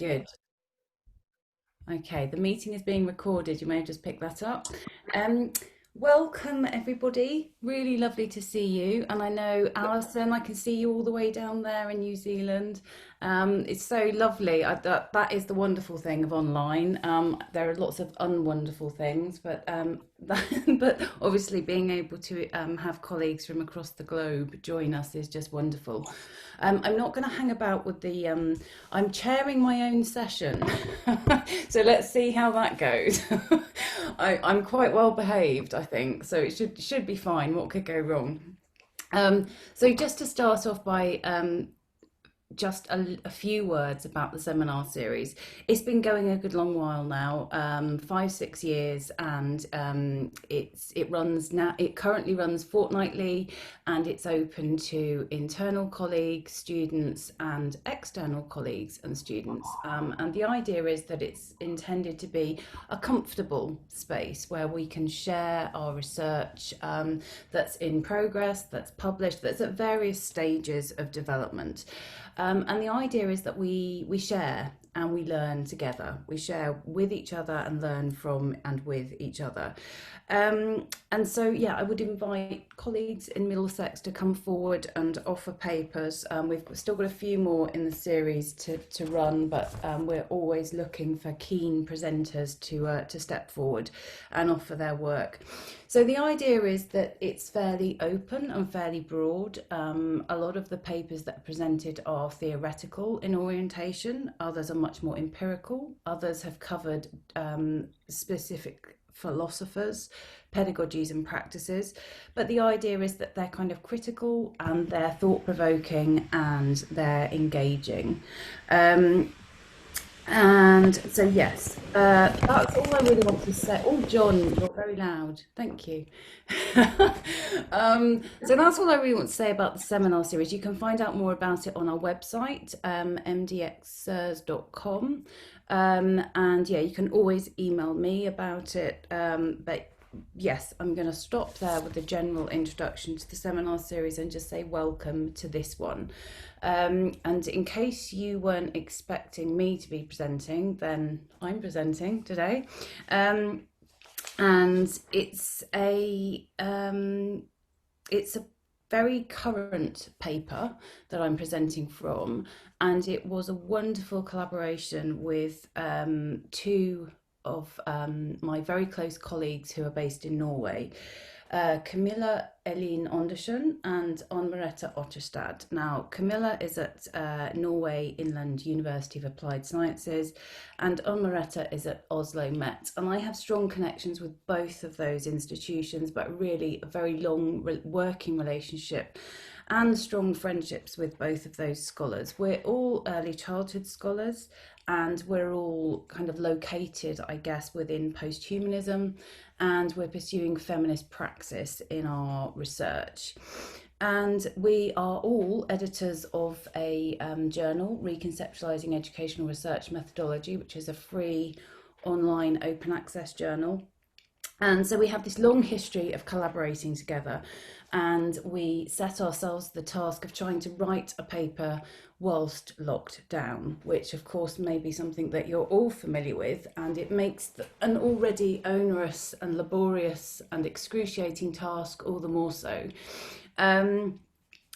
Good. Okay, the meeting is being recorded. You may have just picked that up. Um, Welcome everybody. Really lovely to see you. And I know Alison, I can see you all the way down there in New Zealand. It's so lovely. That is the wonderful thing of online. There are lots of unwonderful things, but but obviously being able to have colleagues from across the globe join us is just wonderful. I'm not going to hang about with the. I'm chairing my own session, so let's see how that goes. I'm quite well behaved, I think, so it should be fine. What could go wrong? So just to start off by just a few words about the seminar series. It's been going a good long while now, 5, 6 years, and it runs now. It currently runs fortnightly, and it's open to internal colleagues, students, and external colleagues and students. And the idea is that it's intended to be a comfortable space where we can share our research that's in progress, that's published, that's at various stages of development. And the idea is that we share and we learn together. We share with each other and learn from and with each other. And so, yeah, I would invite colleagues in Middlesex to come forward and offer papers. We've still got a few more in the series to run, but we're always looking for keen presenters to step forward and offer their work. So the idea is that it's fairly open and fairly broad. A lot of the papers that are presented are theoretical in orientation, others are much more empirical, others have covered specific philosophers, pedagogies and practices, but the idea is that they're kind of critical and they're thought-provoking and they're engaging. And so, yes, that's all I really want to say. Oh, John, you're very loud. Thank you. So that's all I really want to say about the seminar series. You can find out more about it on our website, mdxers.com. And yeah, you can always email me about it. But yes, I'm going to stop there with the general introduction to the seminar series and just say welcome to this one. And in case you weren't expecting me to be presenting, then I'm presenting today. And it's a very current paper that I'm presenting from, and it was a wonderful collaboration with two of my very close colleagues who are based in Norway, Camilla Elin Andersen and Anne Merete Otterstad. Now, Camilla is at Norway Inland University of Applied Sciences, and Anne Merete is at Oslo Met. And I have strong connections with both of those institutions, but really a very long working relationship and strong friendships with both of those scholars. We're all early childhood scholars, and we're all kind of located, I guess, within posthumanism, and we're pursuing feminist praxis in our research. And we are all editors of a journal, Reconceptualizing Educational Research Methodology, which is a free online open access journal. And so we have this long history of collaborating together, and we set ourselves the task of trying to write a paper whilst locked down, which of course may be something that you're all familiar with, and it makes an already onerous and laborious and excruciating task all the more so.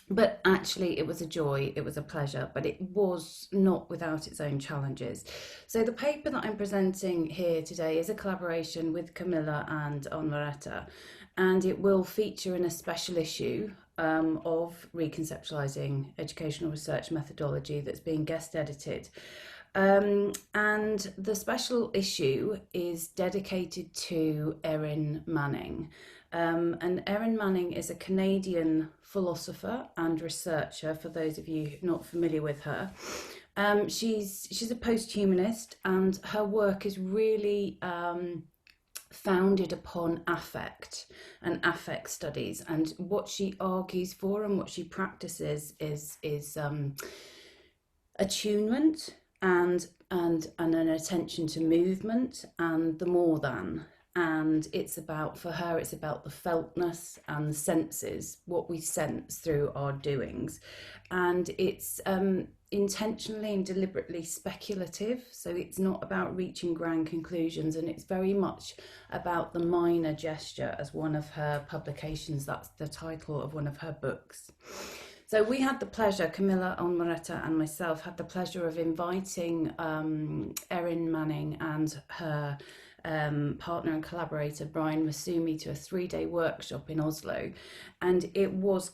But actually, it was a joy, it was a pleasure, but it was not without its own challenges. So the paper that I'm presenting here today is a collaboration with Camilla and Anne Merete, and it will feature in a special issue of Reconceptualizing Educational Research Methodology that's being guest edited. And the special issue is dedicated to Erin Manning. And Erin Manning is a Canadian philosopher and researcher, for those of you not familiar with her. She's a posthumanist, and her work is really founded upon affect and affect studies. And what she argues for and what she practices is attunement and an attention to movement and the more than. And it's about, for her, it's about the feltness and the senses, what we sense through our doings. And it's intentionally and deliberately speculative, so it's not about reaching grand conclusions, and it's very much about the minor gesture. As one of her publications, that's the title of one of her books. So we had the pleasure, Camilla Almaretta and myself had the pleasure of inviting Erin Manning and her partner and collaborator Brian Masumi to a 3-day workshop in Oslo, and it was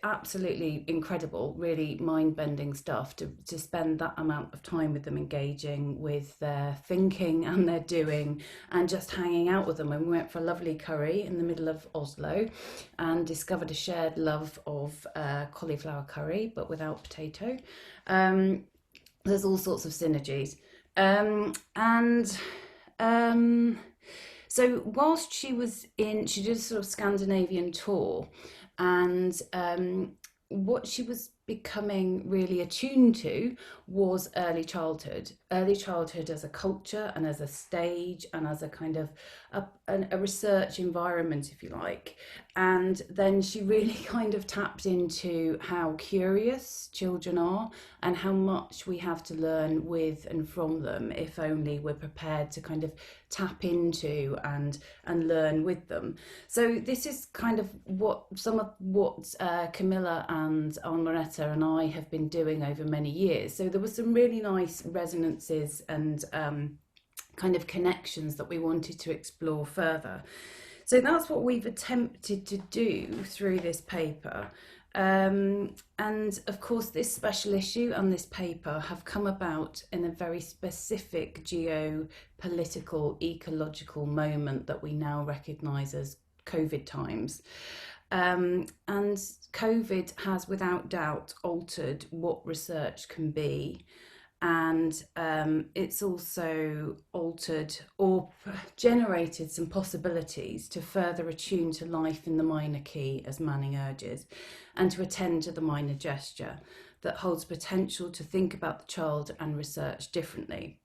absolutely incredible, really mind-bending stuff to spend that amount of time with them, engaging with their thinking and their doing, and just hanging out with them. And we went for a lovely curry in the middle of Oslo and discovered a shared love of cauliflower curry but without potato. There's all sorts of synergies. And so whilst she did a sort of Scandinavian tour, and what she was becoming really attuned to was early childhood as a culture and as a stage and as a kind of a research environment, if you like. And then she really kind of tapped into how curious children are and how much we have to learn with and from them, if only we're prepared to kind of tap into and learn with them. So this is kind of what Camilla and Almaretta and I have been doing over many years. So there were some really nice resonances and kind of connections that we wanted to explore further. So that's what we've attempted to do through this paper. And of course, this special issue and this paper have come about in a very specific geopolitical, ecological moment that we now recognise as COVID times. And COVID has without doubt altered what research can be. And it's also altered or generated some possibilities to further attune to life in the minor key, as Manning urges, and to attend to the minor gesture that holds potential to think about the child and research differently.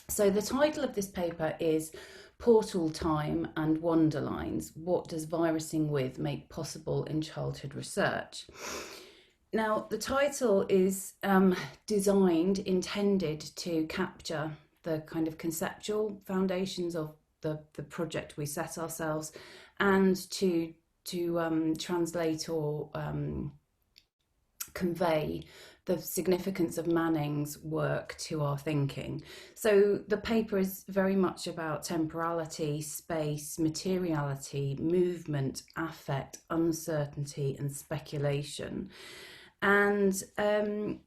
So the title of this paper is Portal Time and Wonderlines: What Does Virusing With Make Possible in Childhood Research? Now, the title is intended to capture the kind of conceptual foundations of the project we set ourselves, and to translate or convey the significance of Manning's work to our thinking. So the paper is very much about temporality, space, materiality, movement, affect, uncertainty, and speculation. And the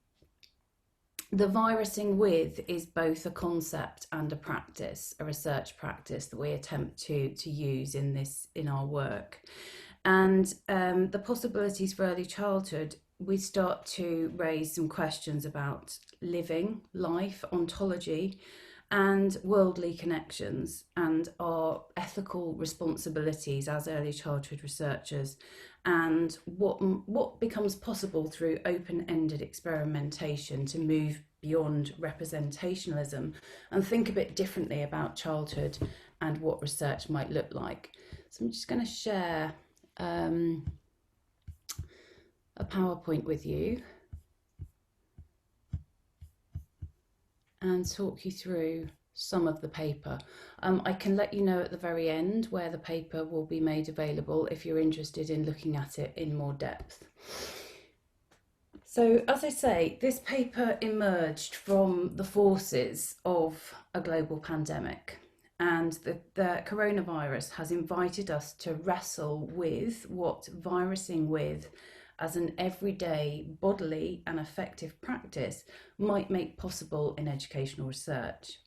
virusing with is both a concept and a practice, a research practice that we attempt to use in our work. And the possibilities for early childhood, we start to raise some questions about living, life, ontology, and worldly connections, and our ethical responsibilities as early childhood researchers, and what becomes possible through open-ended experimentation to move beyond representationalism and think a bit differently about childhood and what research might look like. So I'm just going to share a PowerPoint with you and talk you through some of the paper. I can let you know at the very end where the paper will be made available if you're interested in looking at it in more depth. So, as I say, this paper emerged from the forces of a global pandemic, and the coronavirus has invited us to wrestle with what virusing with as an everyday bodily and effective practice might make possible in educational research.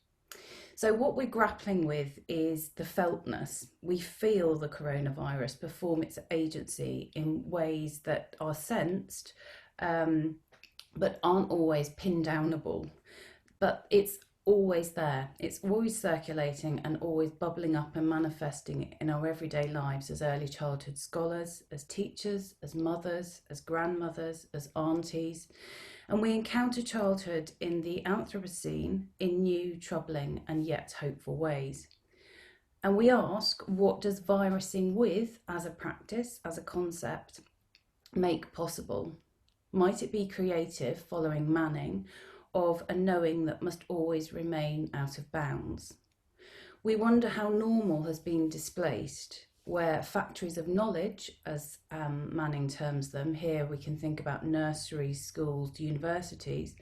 So what we're grappling with is the feltness. We feel the coronavirus perform its agency in ways that are sensed, but aren't always pin downable. But it's always there. It's always circulating and always bubbling up and manifesting in our everyday lives as early childhood scholars, as teachers, as mothers, as grandmothers, as aunties. And we encounter childhood in the Anthropocene in new, troubling, and yet hopeful ways. And we ask, what does virusing with as a practice, as a concept, make possible? Might it be creative following Manning of a knowing that must always remain out of bounds? We wonder how normal has been displaced, where factories of knowledge, as Manning terms them, here we can think about nurseries, schools, universities,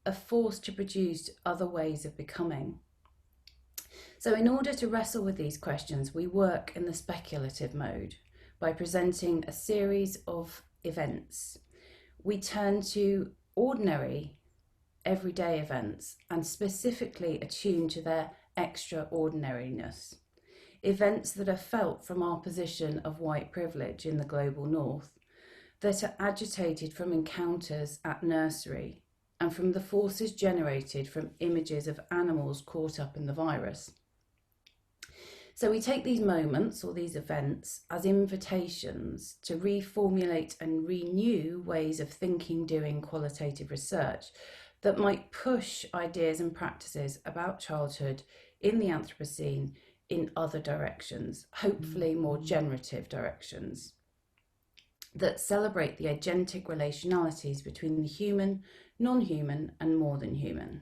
are forced to produce other ways of becoming. So, in order to wrestle with these questions, we work in the speculative mode by presenting a series of events. We turn to ordinary, everyday events and specifically attune to their extraordinariness. Events that are felt from our position of white privilege in the global north, that are agitated from encounters at nursery and from the forces generated from images of animals caught up in the virus. So we take these moments or these events as invitations to reformulate and renew ways of thinking, doing qualitative research that might push ideas and practices about childhood in the Anthropocene in other directions, hopefully more generative directions, that celebrate the agentic relationalities between the human, non-human, and more than human.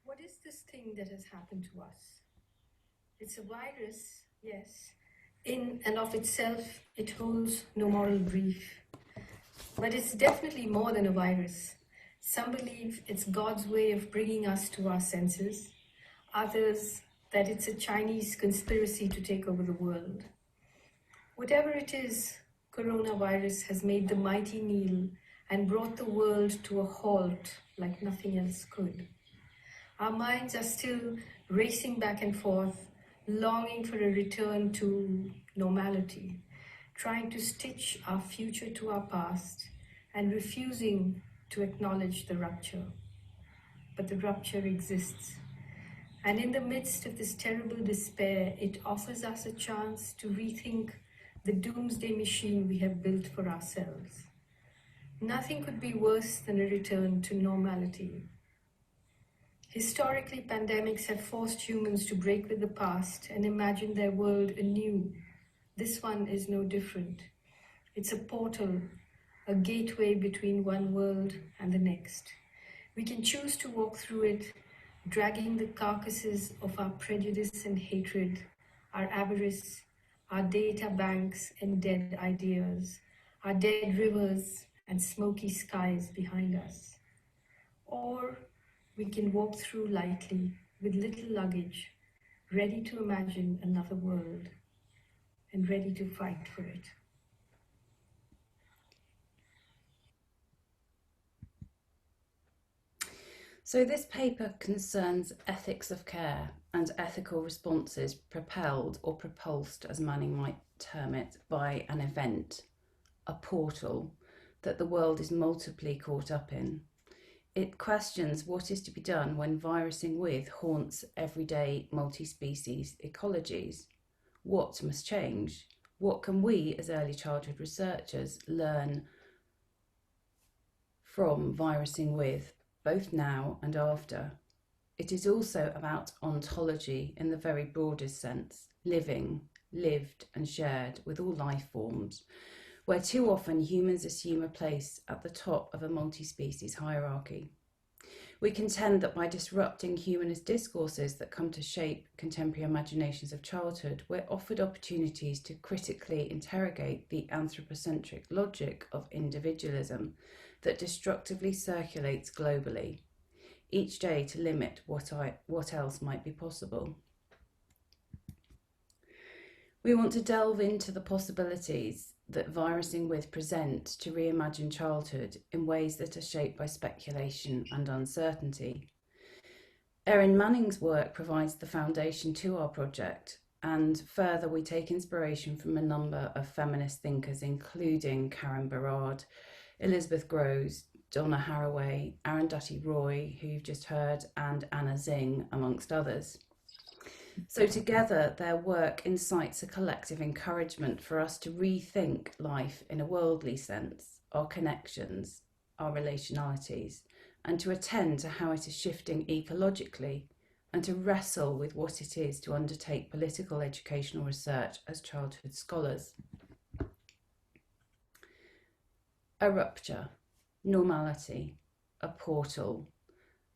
What is this thing that has happened to us? It's a virus, yes. In and of itself, it holds no moral brief. But it's definitely more than a virus. Some believe it's God's way of bringing us to our senses. Others, that it's a Chinese conspiracy to take over the world. Whatever it is, coronavirus has made the mighty kneel and brought the world to a halt like nothing else could. Our minds are still racing back and forth, longing for a return to normality, trying to stitch our future to our past and refusing to acknowledge the rupture. But the rupture exists. And in the midst of this terrible despair, it offers us a chance to rethink the doomsday machine we have built for ourselves. Nothing could be worse than a return to normality. Historically, pandemics have forced humans to break with the past and imagine their world anew. This one is no different. It's a portal, a gateway between one world and the next. We can choose to walk through it, dragging the carcasses of our prejudice and hatred, our avarice, our data banks and dead ideas, our dead rivers and smoky skies behind us. Or we can walk through lightly with little luggage, ready to imagine another world and ready to fight for it. So this paper concerns ethics of care and ethical responses propelled or propulsed, as Manning might term it, by an event, a portal that the world is multiply caught up in. It questions what is to be done when virusing with haunts everyday multi-species ecologies. What must change? What can we as early childhood researchers learn from virusing with, both now and after? It is also about ontology in the very broadest sense, living, lived and shared with all life forms, where too often humans assume a place at the top of a multi-species hierarchy. We contend that by disrupting humanist discourses that come to shape contemporary imaginations of childhood, we're offered opportunities to critically interrogate the anthropocentric logic of individualism that destructively circulates globally, each day to limit what else might be possible. We want to delve into the possibilities that virusing with present to reimagine childhood in ways that are shaped by speculation and uncertainty. Erin Manning's work provides the foundation to our project, and further we take inspiration from a number of feminist thinkers, including Karen Barad, Elizabeth Groves, Donna Haraway, Arundhati Roy, who you've just heard, and Anna Zing, amongst others. So together, their work incites a collective encouragement for us to rethink life in a worldly sense, our connections, our relationalities, and to attend to how it is shifting ecologically, and to wrestle with what it is to undertake political educational research as childhood scholars. A rupture, normality, a portal,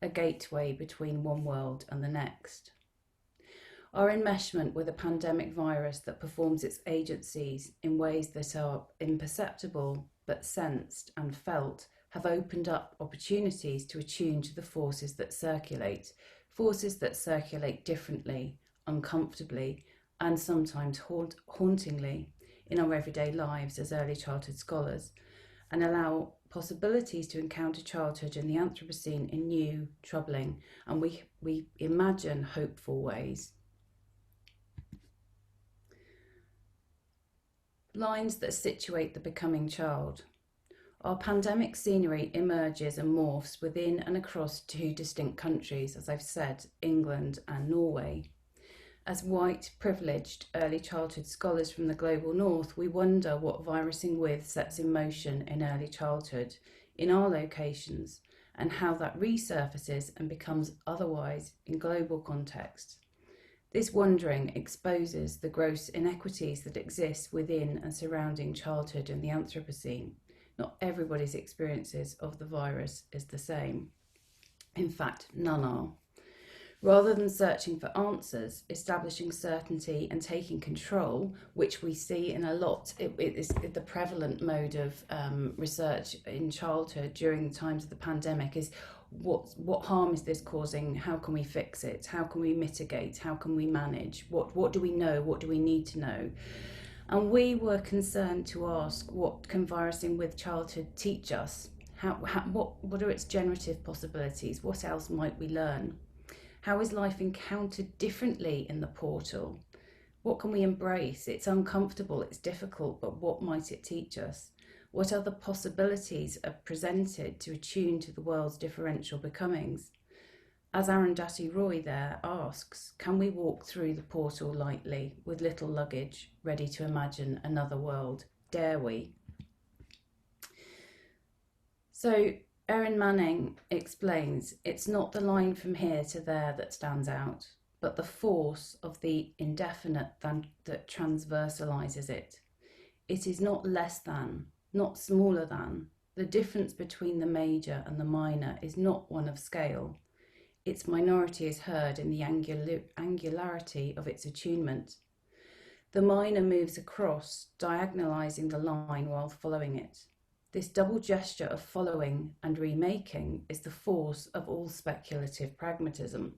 a gateway between one world and the next. Our enmeshment with a pandemic virus that performs its agencies in ways that are imperceptible but sensed and felt have opened up opportunities to attune to the forces that circulate differently, uncomfortably, and sometimes hauntingly in our everyday lives as early childhood scholars, and allow possibilities to encounter childhood in the Anthropocene in new, troubling, and we imagine hopeful ways. Lines that situate the becoming child. Our pandemic scenery emerges and morphs within and across two distinct countries, as I've said, England and Norway. As white, privileged, early childhood scholars from the global north, we wonder what virusing with sets in motion in early childhood, in our locations, and how that resurfaces and becomes otherwise in global context. This wondering exposes the gross inequities that exist within and surrounding childhood in the Anthropocene. Not everybody's experiences of the virus is the same. In fact, none are. Rather than searching for answers, establishing certainty and taking control, which we see in a lot, it is the prevalent mode of research in childhood during the times of the pandemic, is what harm is this causing? How can we fix it? How can we mitigate? How can we manage? What do we know? What do we need to know? And we were concerned to ask, what can virusing with childhood teach us? What are its generative possibilities? What else might we learn? How is life encountered differently in the portal? What can we embrace? It's uncomfortable, it's difficult, but what might it teach us? What other possibilities are presented to attune to the world's differential becomings? As Arundhati Roy there asks, can we walk through the portal lightly, with little luggage, ready to imagine another world? Dare we? So Erin Manning explains, it's not the line from here to there that stands out, but the force of the indefinite that transversalizes it. It is not less than, not smaller than. The difference between the major and the minor is not one of scale. Its minority is heard in the angularity of its attunement. The minor moves across, diagonalizing the line while following it. This double gesture of following and remaking is the force of all speculative pragmatism.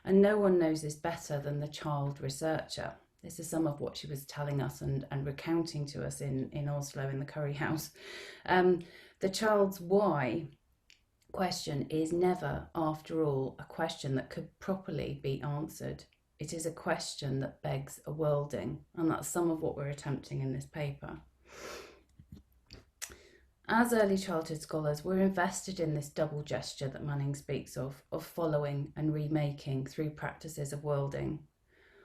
And no one knows this better than the child researcher. This is some of what she was telling us and recounting to us in Oslo in the curry house. The child's why question is never, after all, a question that could properly be answered. It is a question that begs a worlding, and that's some of what we're attempting in this paper. As early childhood scholars, we're invested in this double gesture that Manning speaks of following and remaking through practices of worlding.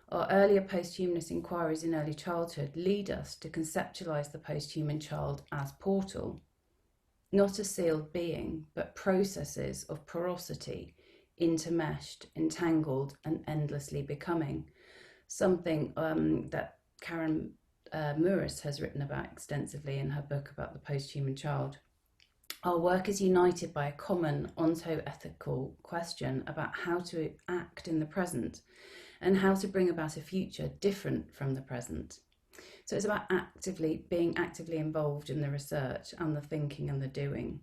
Our earlier posthumanist inquiries in early childhood lead us to conceptualise the posthuman child as portal, not a sealed being, but processes of porosity, intermeshed, entangled, and endlessly becoming. Something that Karen Mouris has written about extensively in her book about the posthuman child. Our work is united by a common ontoethical question about how to act in the present and how to bring about a future different from the present. So it's about being actively involved in the research and the thinking and the doing.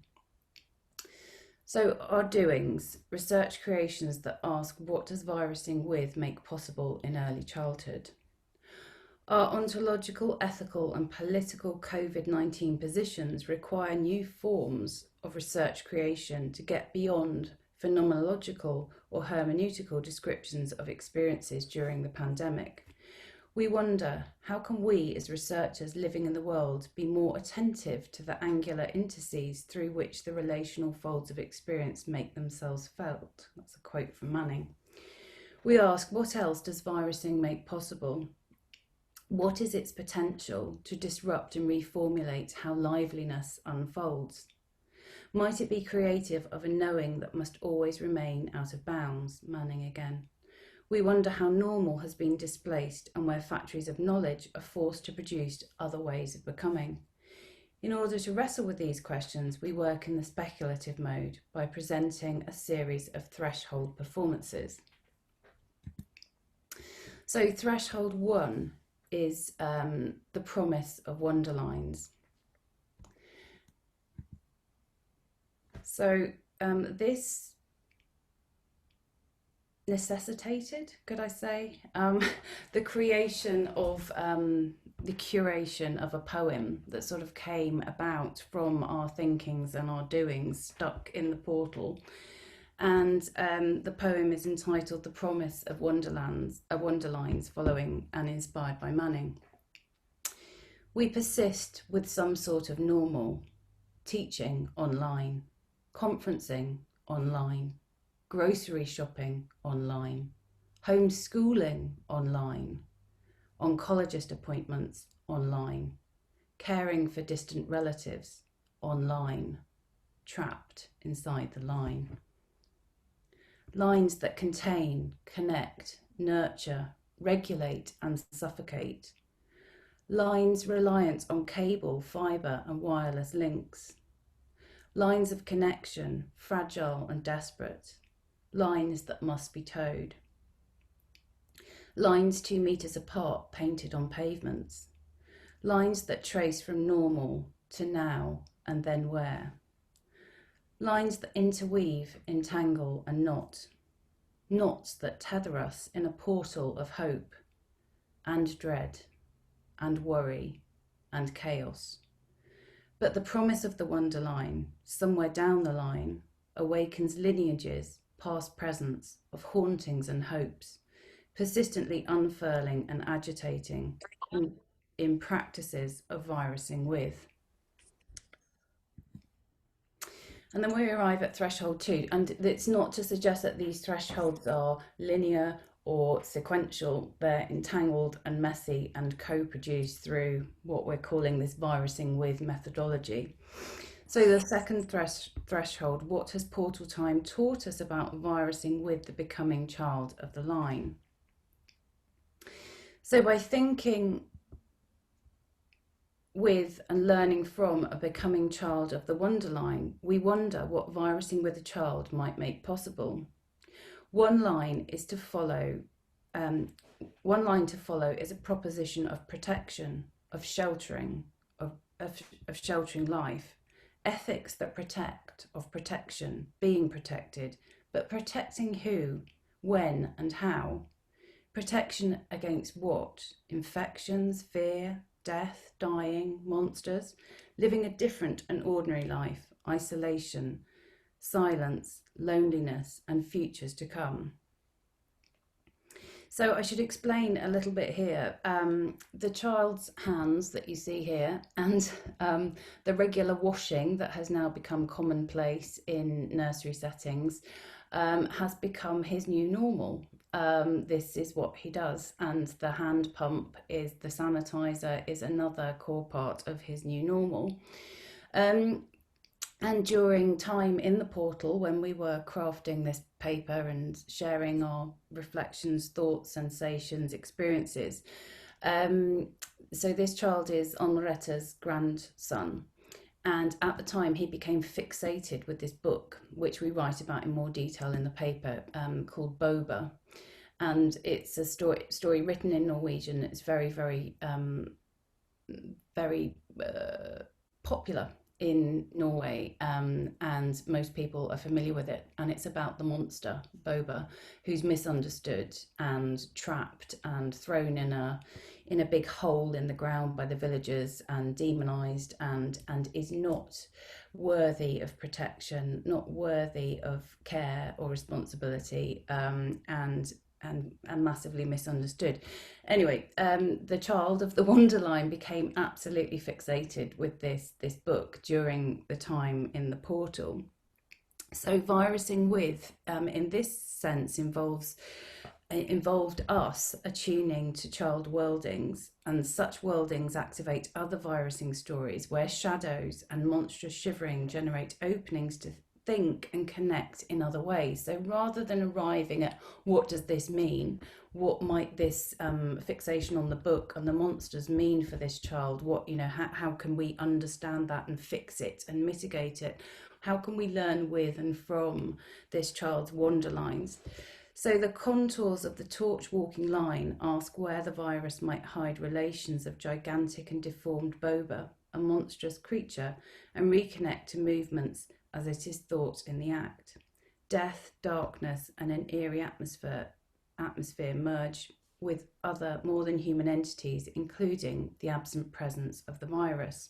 So our doings, research creations that ask, what does virusing with make possible in early childhood? Our ontological, ethical and political COVID-19 positions require new forms of research creation to get beyond phenomenological or hermeneutical descriptions of experiences during the pandemic. We wonder, how can we as researchers living in the world be more attentive to the angular interstices through which the relational folds of experience make themselves felt? That's a quote from Manning. We ask, what else does virusing make possible? What is its potential to disrupt and reformulate how liveliness unfolds? Might it be creative of a knowing that must always remain out of bounds? Manning again. We wonder how normal has been displaced and where factories of knowledge are forced to produce other ways of becoming. In order to wrestle with these questions, we work in the speculative mode by presenting a series of threshold performances. So threshold 1 is the promise of Wonderlines. So this necessitated, could I say, the creation of the curation of a poem that sort of came about from our thinkings and our doings stuck in the portal. And the poem is entitled The Promise of Wonderlines, following and inspired by Manning. We persist with some sort of normal, teaching online, conferencing online, grocery shopping online, homeschooling online, oncologist appointments online, caring for distant relatives online, trapped inside the line. Lines that contain, connect, nurture, regulate and suffocate. Lines reliant on cable, fibre and wireless links. Lines of connection, fragile and desperate. Lines that must be towed. Lines 2 meters apart, painted on pavements. Lines that trace from normal to now and then where. Lines that interweave, entangle and knot. Knots that tether us in a portal of hope and dread and worry and chaos. But the promise of the Wonderline, somewhere down the line, awakens lineages, past presents, of hauntings and hopes, persistently unfurling and agitating in practices of virusing with. And then we arrive at threshold 2, and it's not to suggest that these thresholds are linear or sequential. They're entangled and messy and co-produced through what we're calling this virusing with methodology. So the second threshold, what has portal time taught us about virusing with the becoming child of the line? So by thinking with and learning from a becoming child of the Wonderline, we wonder what virusing with a child might make possible. One line to follow is a proposition of protection, of sheltering, of sheltering life, ethics that protect, of protection, being protected, but protecting who, when and how? Protection against what? Infections, fear, death, dying, monsters, living a different and ordinary life, isolation, silence, loneliness, and futures to come. So I should explain a little bit here. The child's hands that you see here and the regular washing that has now become commonplace in nursery settings has become his new normal. This is what he does, and the hand pump is the sanitizer is another core part of his new normal. And during time in the portal, when we were crafting this paper and sharing our reflections, thoughts, sensations, experiences, so this child is Henrietta's grandson. And at the time, he became fixated with this book, which we write about in more detail in the paper, called Boba. And it's a story written in Norwegian. It's very, very, very popular in Norway, and most people are familiar with it. And it's about the monster, Boba, who's misunderstood and trapped and thrown in a big hole in the ground by the villagers and demonized and is not worthy of protection, not worthy of care or responsibility, and massively misunderstood. Anyway, the child of the Wonderline became absolutely fixated with this book during the time in the portal. So virusing with, in this sense, involves It involved us attuning to child worldings, and such worldings activate other virusing stories where shadows and monstrous shivering generate openings to think and connect in other ways. So rather than arriving at what does this mean, what might this fixation on the book and the monsters mean for this child, what, how can we understand that and fix it and mitigate it, how can we learn with and from this child's wanderlines. So the contours of the torch walking line ask where the virus might hide relations of gigantic and deformed boba, a monstrous creature, and reconnect to movements as it is thought in the act. Death, darkness, and an eerie atmosphere merge with other more than human entities, including the absent presence of the virus.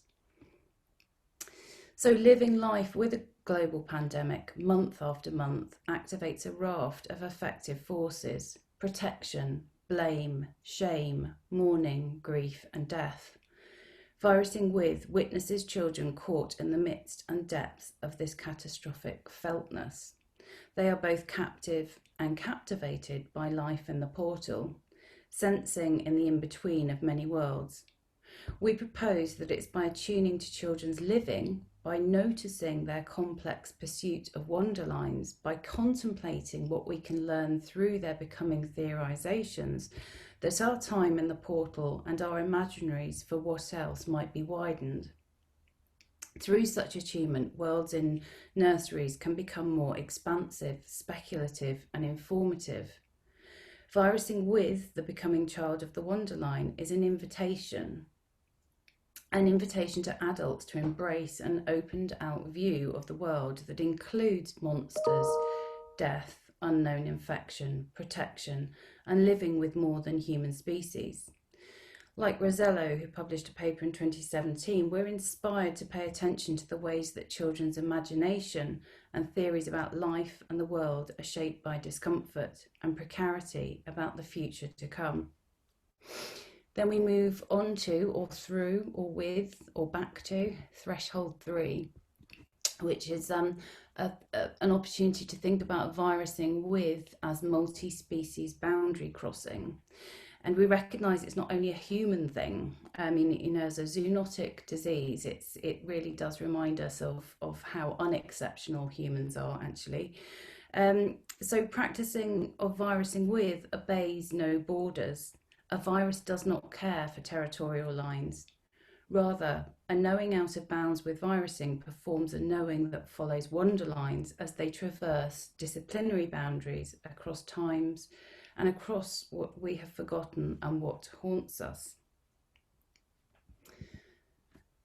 So living life with a global pandemic month after month activates a raft of affective forces: protection, blame, shame, mourning, grief, and death. Virusing with witnesses children caught in the midst and depths of this catastrophic feltness. They are both captive and captivated by life in the portal, sensing in the in-between of many worlds. We propose that it's by attuning to children's living, by noticing their complex pursuit of wonderlines, by contemplating what we can learn through their becoming theorizations, that our time in the portal and our imaginaries for what else might be widened. Through such attunement, worlds in nurseries can become more expansive, speculative, and informative. Virusing with the becoming child of the Wonderline is an invitation to adults to embrace an opened out view of the world that includes monsters, death, unknown infection, protection, and living with more than human species. Like Rosello, who published a paper in 2017, we're inspired to pay attention to the ways that children's imagination and theories about life and the world are shaped by discomfort and precarity about the future to come. Then we move on to, or through, or with, or back to threshold 3, which is an opportunity to think about virusing with as multi-species boundary crossing. And we recognise it's not only a human thing. I mean, as a zoonotic disease, it really does remind us of how unexceptional humans are, actually. So practicing of virusing with obeys no borders. A virus does not care for territorial lines. Rather, a knowing out of bounds with virusing performs a knowing that follows wonder lines as they traverse disciplinary boundaries across times and across what we have forgotten and what haunts us.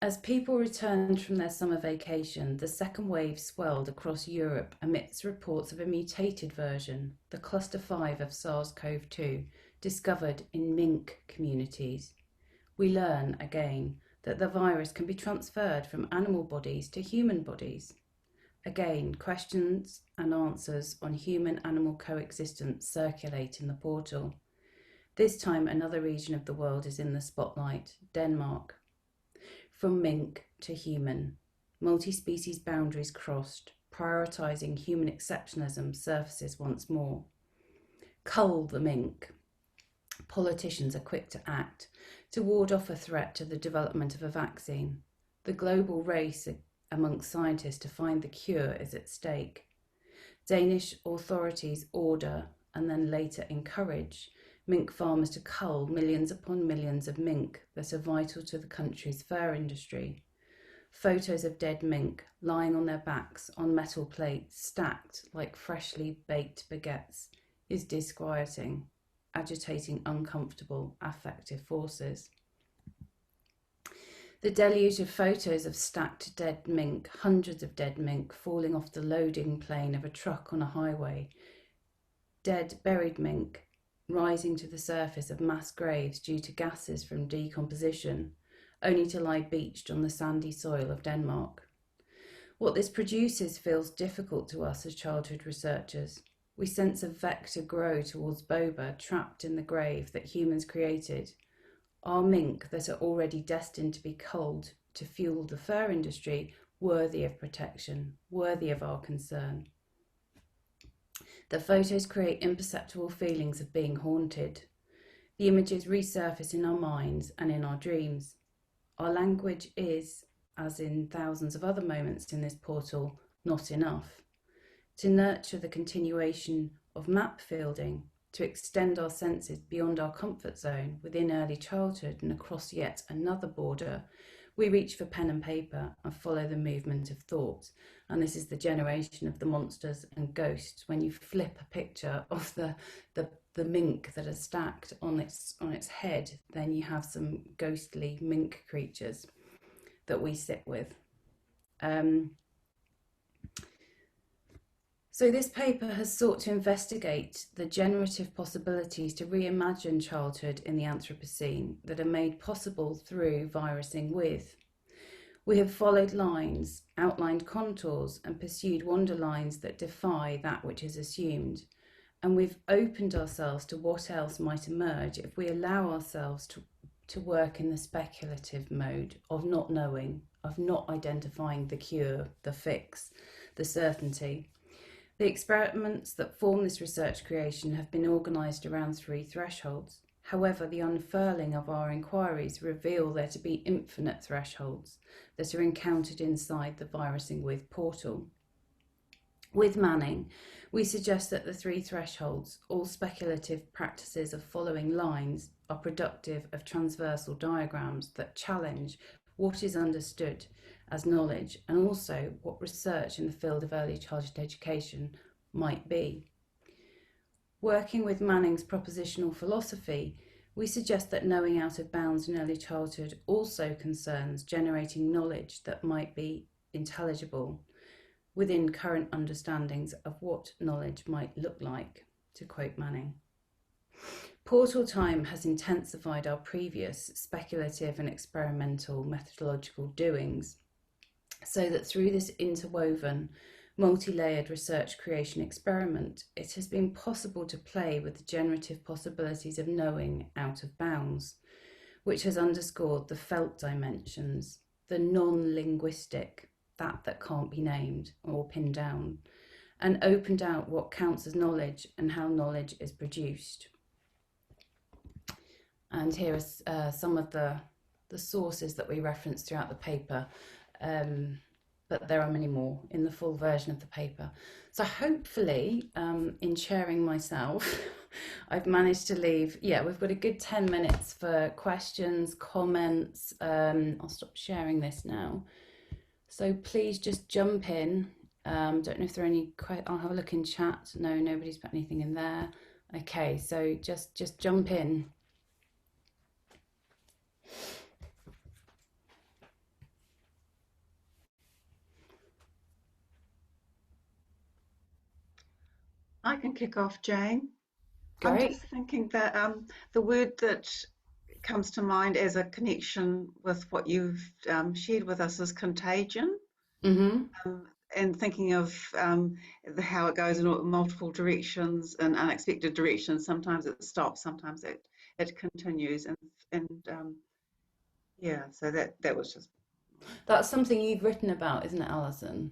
As people returned from their summer vacation, the second wave swelled across Europe amidst reports of a mutated version, the cluster 5 of SARS-CoV-2, discovered in mink communities. We learn, again, that the virus can be transferred from animal bodies to human bodies. Again, questions and answers on human-animal coexistence circulate in the portal. This time, another region of the world is in the spotlight, Denmark. From mink to human, multi-species boundaries crossed, prioritising human exceptionalism surfaces once more. Cull the mink. Politicians are quick to act to ward off a threat to the development of a vaccine. The global race amongst scientists to find the cure is at stake. Danish authorities order and then later encourage mink farmers to cull millions upon millions of mink that are vital to the country's fur industry. Photos of dead mink lying on their backs on metal plates stacked like freshly baked baguettes is disquieting, agitating uncomfortable affective forces. The deluge of photos of stacked dead mink, hundreds of dead mink falling off the loading plane of a truck on a highway, dead buried mink rising to the surface of mass graves due to gases from decomposition, only to lie beached on the sandy soil of Denmark. What this produces feels difficult to us as childhood researchers. We sense a vector grow towards boba trapped in the grave that humans created. Our mink that are already destined to be culled to fuel the fur industry, worthy of protection, worthy of our concern. The photos create imperceptible feelings of being haunted. The images resurface in our minds and in our dreams. Our language is, as in thousands of other moments in this portal, not enough. To nurture the continuation of map fielding, to extend our senses beyond our comfort zone within early childhood and across yet another border, we reach for pen and paper and follow the movement of thought. And this is the generation of the monsters and ghosts. When you flip a picture of the mink that are stacked on its head, then you have some ghostly mink creatures that we sit with. So this paper has sought to investigate the generative possibilities to reimagine childhood in the Anthropocene that are made possible through virusing with. We have followed lines, outlined contours, and pursued wander lines that defy that which is assumed. And we've opened ourselves to what else might emerge if we allow ourselves to work in the speculative mode of not knowing, of not identifying the cure, the fix, the certainty. The experiments that form this research creation have been organised around 3 thresholds. However, the unfurling of our inquiries reveal there to be infinite thresholds that are encountered inside the virusing with portal. With Manning, we suggest that the 3 thresholds, all speculative practices of following lines, are productive of transversal diagrams that challenge what is understood as knowledge and also what research in the field of early childhood education might be. Working with Manning's propositional philosophy, we suggest that knowing out of bounds in early childhood also concerns generating knowledge that might be intelligible within current understandings of what knowledge might look like, to quote Manning. Portal time has intensified our previous speculative and experimental methodological doings, so that through this interwoven, multi-layered research creation experiment, it has been possible to play with the generative possibilities of knowing out of bounds, which has underscored the felt dimensions, the non-linguistic, that can't be named or pinned down, and opened out what counts as knowledge and how knowledge is produced. And here are some of the sources that we reference throughout the paper, but there are many more in the full version of the paper. So hopefully, in sharing myself, I've managed to leave, we've got a good 10 minutes for questions, comments. I'll stop sharing this now. So please just jump in. Don't know if there are any, I'll have a look in chat. No, nobody's put anything in there. Okay, so just jump in. I can kick off, Jane. I'm Great. just thinking that the word that comes to mind as a connection with what you've shared with us is contagion. Mm-hmm. And thinking of how it goes in multiple directions and unexpected directions. Sometimes it stops, sometimes it continues, and so that was just. That's something you've written about, isn't it, Alison?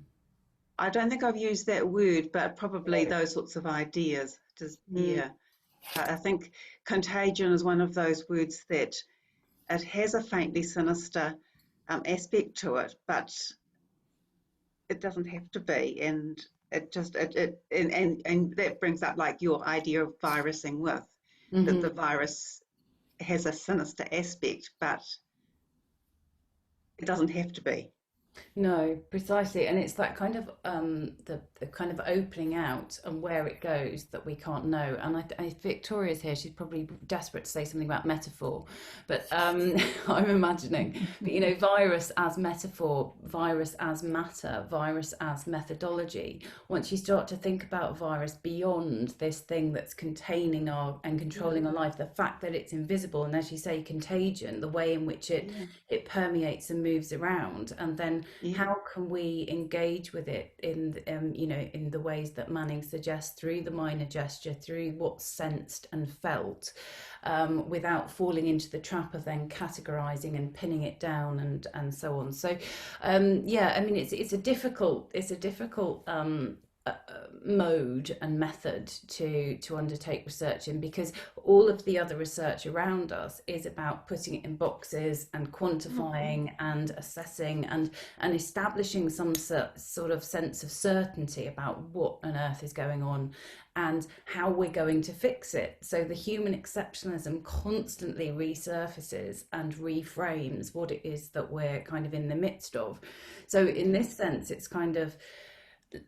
I don't think I've used that word, but probably those sorts of ideas. Just I think contagion is one of those words that it has a faintly sinister aspect to it, but it doesn't have to be, and it just and that brings up like your idea of virusing with that Mm-hmm. the virus has a sinister aspect, but it doesn't have to be. No, precisely, and it's that kind of the kind of opening out and where it goes that we can't know. And Victoria's here; she's probably desperate to say something about metaphor, but I'm imagining. But you know, virus as metaphor, virus as matter, virus as methodology. Once you start to think about virus beyond this thing that's containing our and controlling our life, the fact that it's invisible, and as you say, contagion, the way in which it permeates and moves around, and then how can we engage with it in in the ways that Manning suggests, through the minor gesture, through what's sensed and felt, without falling into the trap of then categorizing and pinning it down and so on. So I mean it's a difficult mode and method to undertake research in, because all of the other research around us is about putting it in boxes and quantifying and assessing and establishing some sort of sense of certainty about what on earth is going on and how we're going to fix it. So the human exceptionalism constantly resurfaces and reframes what it is that we're kind of in the midst of. So in this sense, it's kind of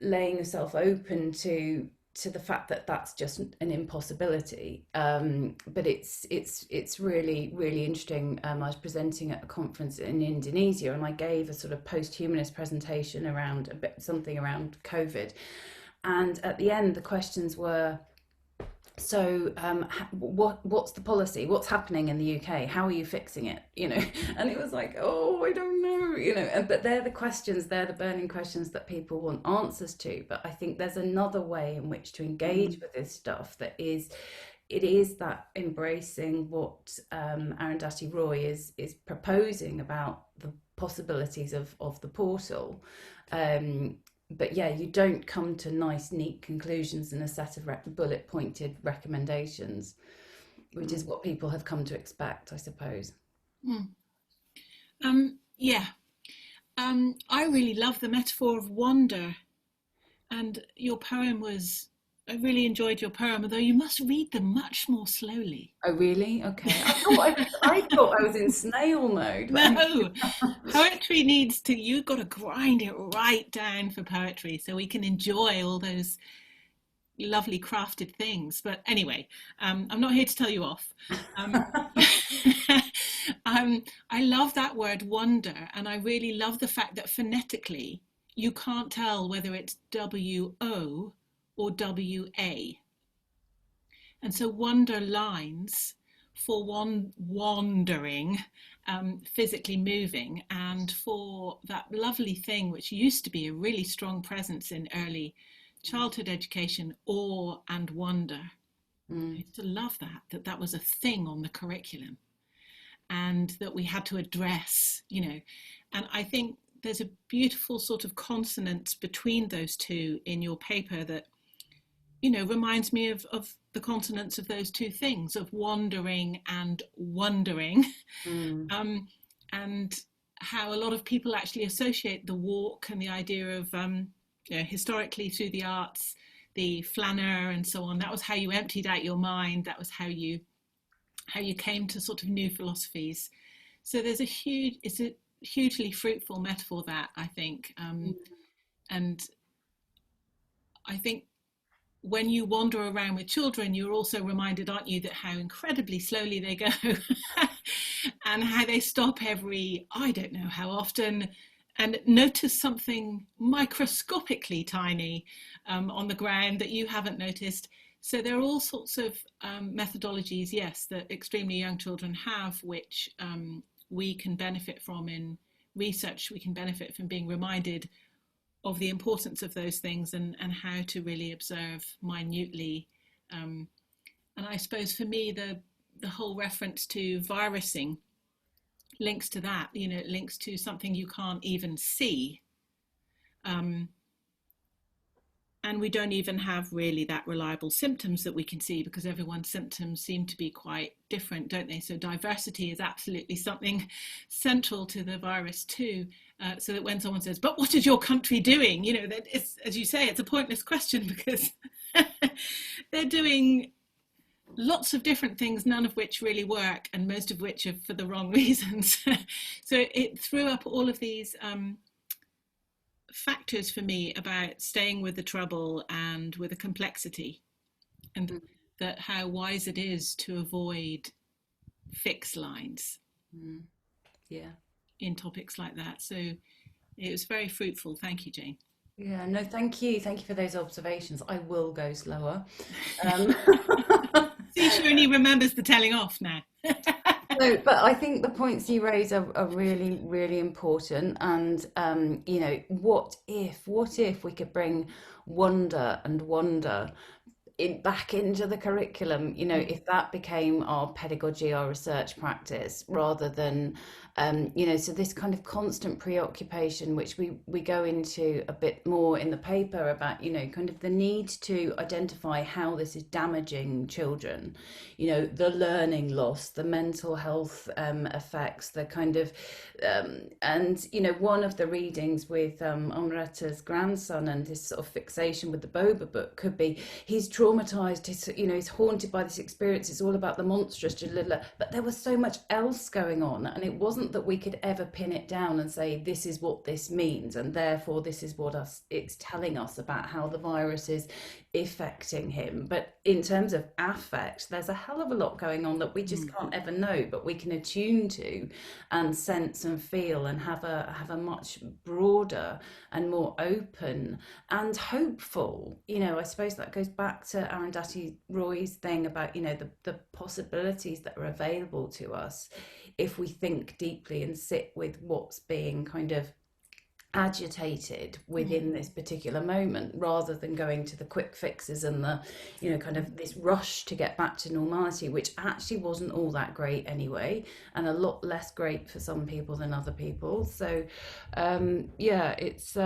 laying yourself open to the fact that that's just an impossibility. But it's really interesting. I was presenting at a conference in Indonesia, and I gave a sort of post-humanist presentation around something around COVID. And at the end, the questions were, so what's the policy, what's happening in the UK, how are you fixing it, and it was like, oh, I don't know, but they're the questions, they're the burning questions that people want answers to. But I think there's another way in which to engage with this stuff that is, it is that embracing what Arundhati Roy is proposing about the possibilities of the portal. But yeah, you don't come to nice, neat conclusions in a set of bullet pointed recommendations, which is what people have come to expect, I suppose. Yeah. I really love the metaphor of wonder, and your poem was, I really enjoyed your poem, although you must read them much more slowly. Oh, really? Okay. I thought I was in snail mode. No, poetry needs to, you've got to grind it right down for poetry so we can enjoy all those lovely crafted things. But anyway, I'm not here to tell you off. I love that word wonder, and I really love the fact that phonetically you can't tell whether it's W-O or W-A. And so wonder lines for wandering, physically moving, and for that lovely thing which used to be a really strong presence in early childhood education, awe and wonder. I used to love that was a thing on the curriculum and that we had to address, and I think there's a beautiful sort of consonance between those two in your paper that, reminds me of the consonance of those two things, of wandering and wondering, and how a lot of people actually associate the walk and the idea of, historically through the arts, the flaneur and so on. That was how you emptied out your mind. That was how you came to sort of new philosophies. So it's a hugely fruitful metaphor, that, I think. And I think when you wander around with children, you're also reminded, aren't you, that how incredibly slowly they go and how they stop every, I don't know how often, and notice something microscopically tiny on the ground that you haven't noticed. So there are all sorts of methodologies, yes, that extremely young children have, which we can benefit from in research. We can benefit from being reminded of the importance of those things and how to really observe minutely. And I suppose for me, the whole reference to virusing links to that, it links to something you can't even see. And we don't even have really that reliable symptoms that we can see, because everyone's symptoms seem to be quite different, don't they? So diversity is absolutely something central to the virus too. So that when someone says, but what is your country doing? That it's, as you say, it's a pointless question, because they're doing lots of different things, none of which really work, and most of which are for the wrong reasons. So it threw up all of these factors for me about staying with the trouble and with the complexity, and that how wise it is to avoid fixed lines in topics like that. So it was very fruitful. Thank you, Jayne. Yeah, no, thank you for those observations. I will go slower. See, she only remembers the telling off now. No, but I think the points you raise are really, really important. And, what if we could bring wonder back into the curriculum, you know, if that became our pedagogy, our research practice, rather than you know, so this kind of constant preoccupation, which we go into a bit more in the paper about, you know, kind of the need to identify how this is damaging children, you know, the learning loss, the mental health effects, the kind of and you know, one of the readings with Henrietta's grandson and his sort of fixation with the boba book could be he's traumatized, he's, you know, he's haunted by this experience, it's all about the monstrous, but there was so much else going on, and it wasn't that we could ever pin it down and say this is what this means and therefore this is what it's telling us about how the virus is affecting him. But in terms of affect, there's a hell of a lot going on that we just can't ever know, but we can attune to and sense and feel and have a much broader and more open and hopeful, you know, I suppose that goes back to Arundhati Roy's thing about, you know, the possibilities that are available to us if we think deeply and sit with what's being kind of agitated within this particular moment, rather than going to the quick fixes and the, you know, kind of this rush to get back to normality, which actually wasn't all that great anyway, and a lot less great for some people than other people. So yeah, it's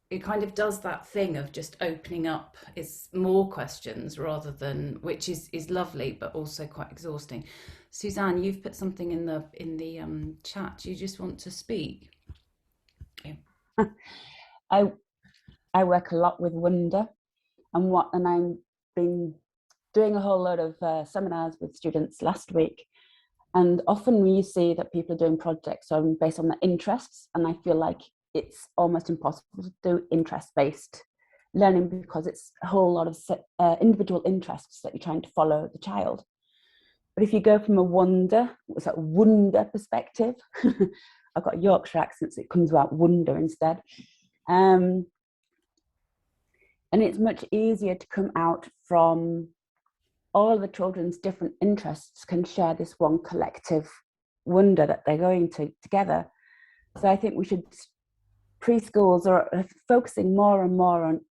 it kind of does that thing of just opening up is more questions rather than, which is lovely but also quite exhausting. Suzanne, you've put something in the chat. Do you just want to speak? Yeah. I work a lot with wonder, and I've been doing a whole lot of seminars with students last week, and often we see that people are doing projects based on their interests, and I feel like it's almost impossible to do interest-based learning because it's a whole lot of individual interests that you're trying to follow the child. But if you go from a wonder perspective, I've got a Yorkshire accent, so it comes out wonder instead. And it's much easier to come out from all the children's different interests can share this one collective wonder that they're going to together. So I think preschools are focusing more and more on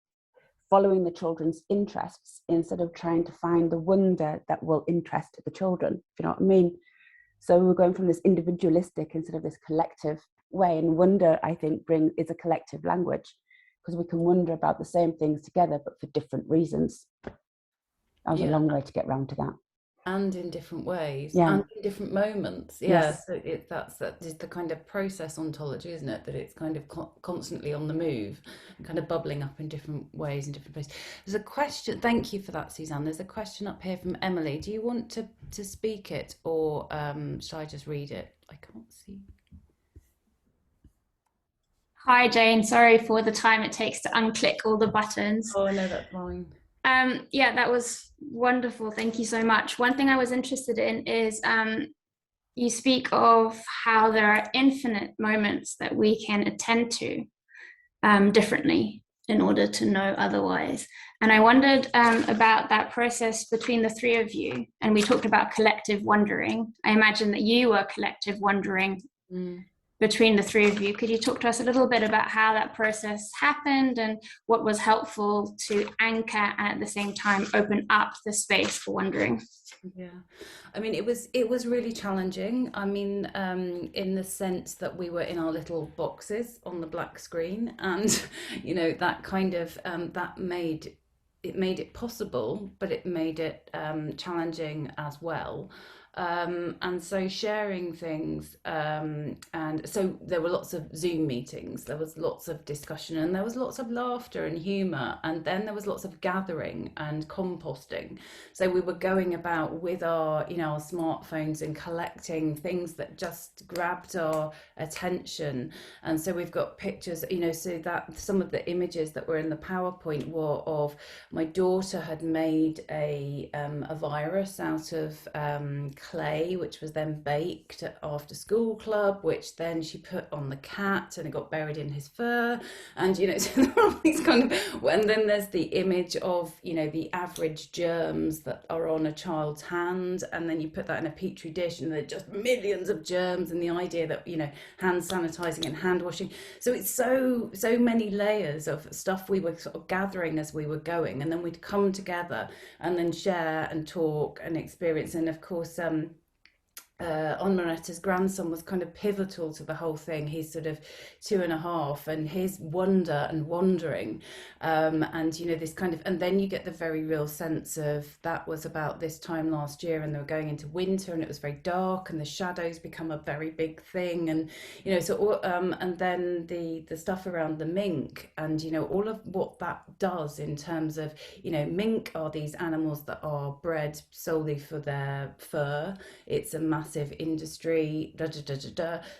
following the children's interests instead of trying to find the wonder that will interest the children, if you know what I mean. So we're going from this individualistic instead of this collective way, and wonder, I think, is a collective language, because we can wonder about the same things together but for different reasons. That was a long way to get round to that. And in different ways, yeah. and in different moments. Yes. So that is the kind of process ontology, isn't it? That it's kind of constantly on the move, and kind of bubbling up in different ways in different places. There's a question. Thank you for that, Suzanne. There's a question up here from Emily. Do you want to speak it, or shall I just read it? I can't see. Hi, Jane. Sorry for the time it takes to unclick all the buttons. Oh no, that's fine. Yeah, that was wonderful. Thank you so much. One thing I was interested in is you speak of how there are infinite moments that we can attend to differently in order to know otherwise. And I wondered about that process between the three of you. And we talked about collective wondering. I imagine that you were collective wondering between the three of you. Could you talk to us a little bit about how that process happened and what was helpful to anchor and at the same time open up the space for wondering? Yeah, I mean, it was really challenging. I mean, in the sense that we were in our little boxes on the black screen, and you know, that kind of that made it possible, but it made it challenging as well. And so sharing things, and so there were lots of Zoom meetings, there was lots of discussion, and there was lots of laughter and humour, and then there was lots of gathering and composting. So we were going about with our, you know, our smartphones and collecting things that just grabbed our attention. And so we've got pictures, you know, so that some of the images that were in the PowerPoint were of my daughter had made a virus out of clay, which was then baked at after school club, which then she put on the cat and it got buried in his fur. And, you know, so there are all these kind of, and then there's the image of, you know, the average germs that are on a child's hand. And then you put that in a petri dish and there are just millions of germs, and the idea that, you know, hand sanitizing and hand washing. So it's so many layers of stuff we were sort of gathering as we were going, and then we'd come together and then share and talk and experience. And of course, Onmaretta's grandson was kind of pivotal to the whole thing. He's sort of 2.5, and his wonder and wandering, and you know, this kind of, and then you get the very real sense of that was about this time last year, and they were going into winter, and it was very dark, and the shadows become a very big thing, and you know, so and then the stuff around the mink, and you know, all of what that does in terms of, you know, mink are these animals that are bred solely for their fur. It's a massive industry,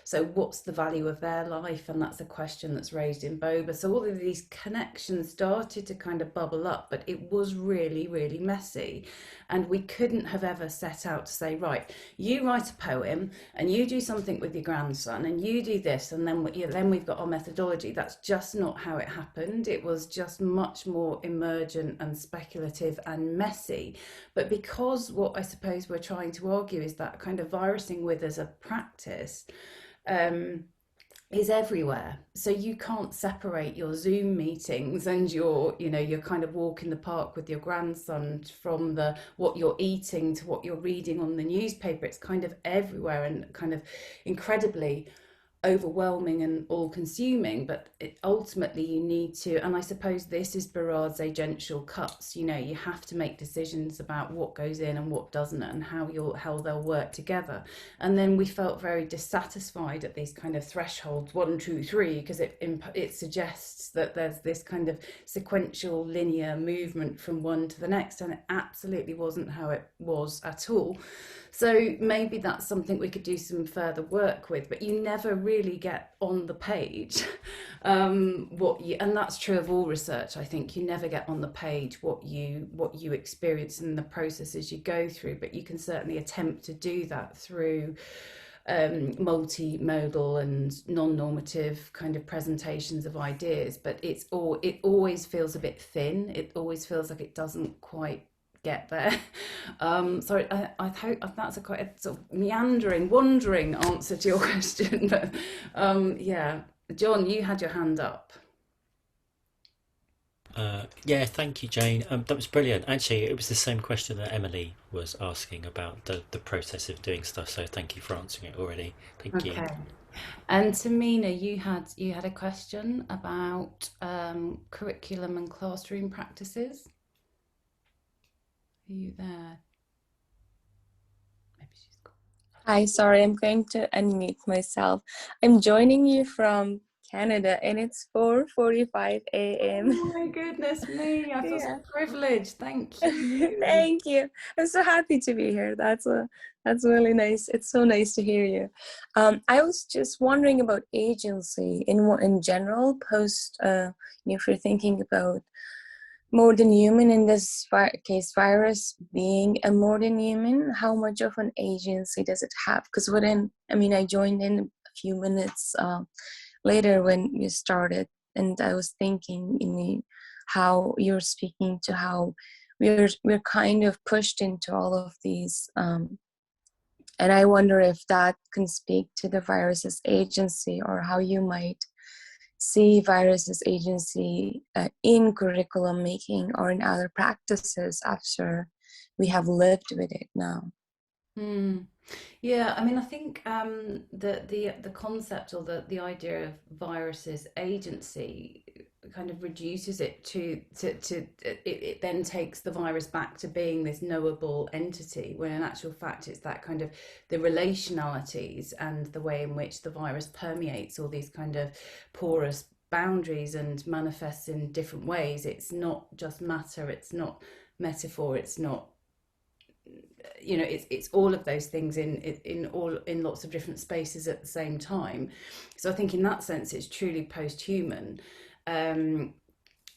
so what's the value of their life? And that's a question that's raised in Boba. So all of these connections started to kind of bubble up, but it was really, really messy, and we couldn't have ever set out to say, right, you write a poem and you do something with your grandson and you do this, and then we've got our methodology. That's just not how it happened. It was just much more emergent and speculative and messy. But because what I suppose we're trying to argue is that kind of virusing with as a practice is everywhere. So you can't separate your Zoom meetings and your, you know, your kind of walk in the park with your grandson from the what you're eating to what you're reading on the newspaper. It's kind of everywhere and kind of incredibly overwhelming and all-consuming. But ultimately you need to, and I suppose this is Barad's agential cuts, you know, you have to make decisions about what goes in and what doesn't, and how they'll work together. And then we felt very dissatisfied at these kind of thresholds, 1, 2, 3, because it suggests that there's this kind of sequential linear movement from one to the next, and it absolutely wasn't how it was at all. So maybe that's something we could do some further work with, but you never really get on the page and that's true of all research. I think you never get on the page what you experience in the processes you go through, but you can certainly attempt to do that through multimodal and non-normative kind of presentations of ideas. But it always feels a bit thin. It always feels like it doesn't quite get there. Sorry, I hope that's a quite a sort of meandering, wandering answer to your question. But yeah, John, you had your hand up. Yeah, thank you, Jane. That was brilliant. Actually, it was the same question that Emily was asking about the process of doing stuff. So thank you for answering it already. Thank you. Okay. And Tamina, you had a question about curriculum and classroom practices. Are you there? Maybe she's gone. Hi, sorry, I'm going to unmute myself. I'm joining you from Canada and it's 4:45 a.m. Oh my goodness me, I feel so privileged. Thank you. Thank you. I'm so happy to be here. That's really nice. It's so nice to hear you. I was just wondering about agency in general, post if you're thinking about more than human, in this case virus being a more than human, how much of an agency does it have? Because I joined in a few minutes later when you started, and I was thinking how you're speaking to how we're kind of pushed into all of these, and I wonder if that can speak to the virus's agency, or how you might see virus's agency in curriculum making or in other practices after we have lived with it now. Yeah, I mean, I think the concept, or the idea of virus's agency kind of reduces it to it then takes the virus back to being this knowable entity, when in actual fact it's that kind of the relationalities and the way in which the virus permeates all these kind of porous boundaries and manifests in different ways. It's not just matter, it's not metaphor, it's not, you know, it's all of those things in lots of different spaces at the same time. So I think in that sense it's truly post-human.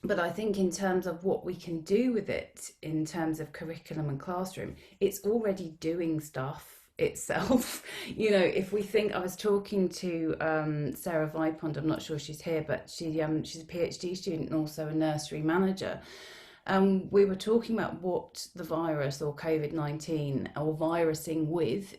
But I think in terms of what we can do with it, in terms of curriculum and classroom, it's already doing stuff itself. You know, if we think, I was talking to Sarah Vipond, I'm not sure she's here, but she's a PhD student and also a nursery manager. We were talking about what the virus or COVID-19 or virusing with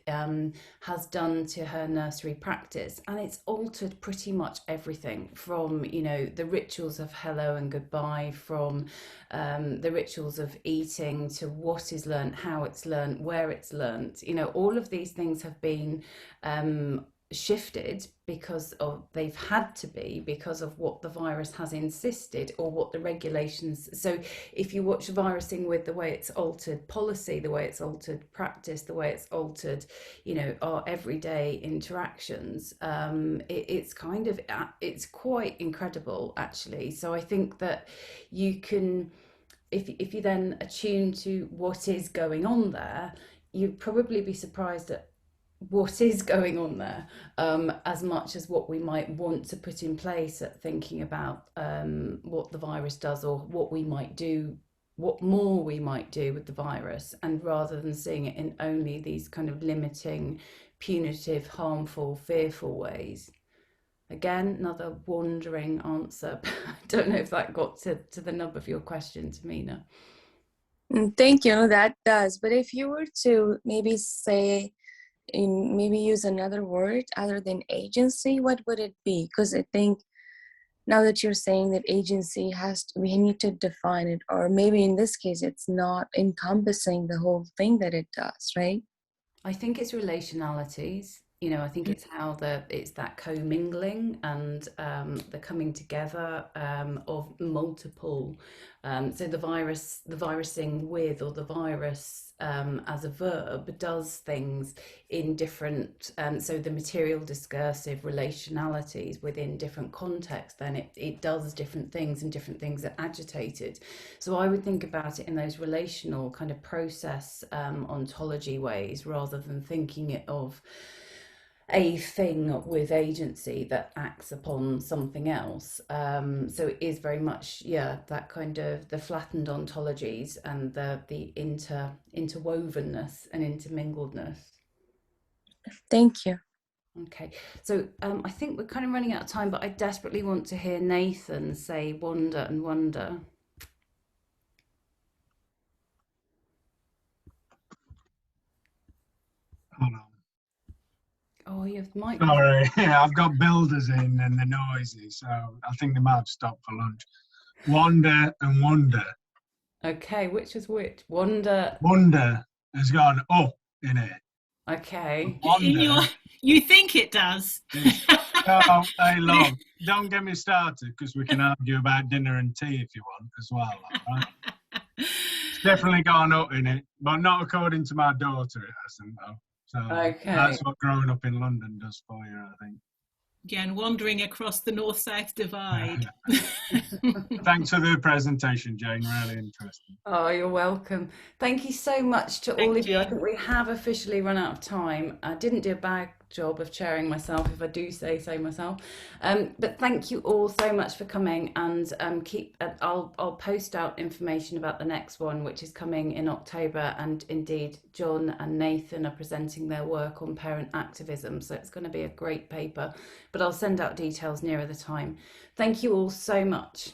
has done to her nursery practice. And it's altered pretty much everything from, you know, the rituals of hello and goodbye, from the rituals of eating to what is learnt, how it's learnt, where it's learnt. You know, all of these things have been shifted because of they've had to be because of what the virus has insisted or what the regulations. So if you watch virusing with, the way it's altered policy, the way it's altered practice, the way it's altered, you know, our everyday interactions, it's kind of, it's quite incredible actually. So I think that you can, if you then attune to what is going on there, you'd probably be surprised at what is going on there, as much as what we might want to put in place at thinking about what the virus does or what we might do, what more we might do with the virus, and rather than seeing it in only these kind of limiting, punitive, harmful, fearful ways. Again, another wandering answer. I don't know if that got to the nub of your question, Tamina. Thank you. No, that does. But if you were to maybe say, maybe use another word other than agency, what would it be? Because I think now that you're saying that agency we need to define it, or maybe in this case, it's not encompassing the whole thing that it does, right? I think it's relationalities. You know, I think it's how it's that commingling and the coming together of multiple. So the virusing with, or the virus as a verb does things in different. So the material discursive relationalities within different contexts, then it does different things, and different things are agitated. So I would think about it in those relational kind of process ontology ways, rather than thinking it of a thing with agency that acts upon something else. So it is very much, yeah, that kind of the flattened ontologies and the interwovenness and intermingledness. Thank you. Okay, so I think we're kind of running out of time, but I desperately want to hear Nathan say wander and wonder. Hold on. Oh, you have mic. Sorry, I've got builders in and they're noisy, so I think they might have stopped for lunch. Wander and wonder. Okay, which is which? Wonder. Wonder has got an up in it. Okay. Wonder. You think it does. Oh, hey, love, don't get me started, because we can argue about dinner and tea if you want as well. Right? It's definitely got an up in it, but not according to my daughter, it hasn't, though. So Okay. That's what growing up in London does for you, I think. Again, wandering across the north-south divide. Thanks for the presentation, Jane. Really interesting. Oh, you're welcome. Thank you so much to all of you. I Jane. think we have officially run out of time. I didn't do a bad job of chairing myself, if I do say so myself. But thank you all so much for coming, and I'll post out information about the next one, which is coming in October. And indeed, John and Nathan are presenting their work on parent activism, so it's going to be a great paper. But I'll send out details nearer the time. Thank you all so much.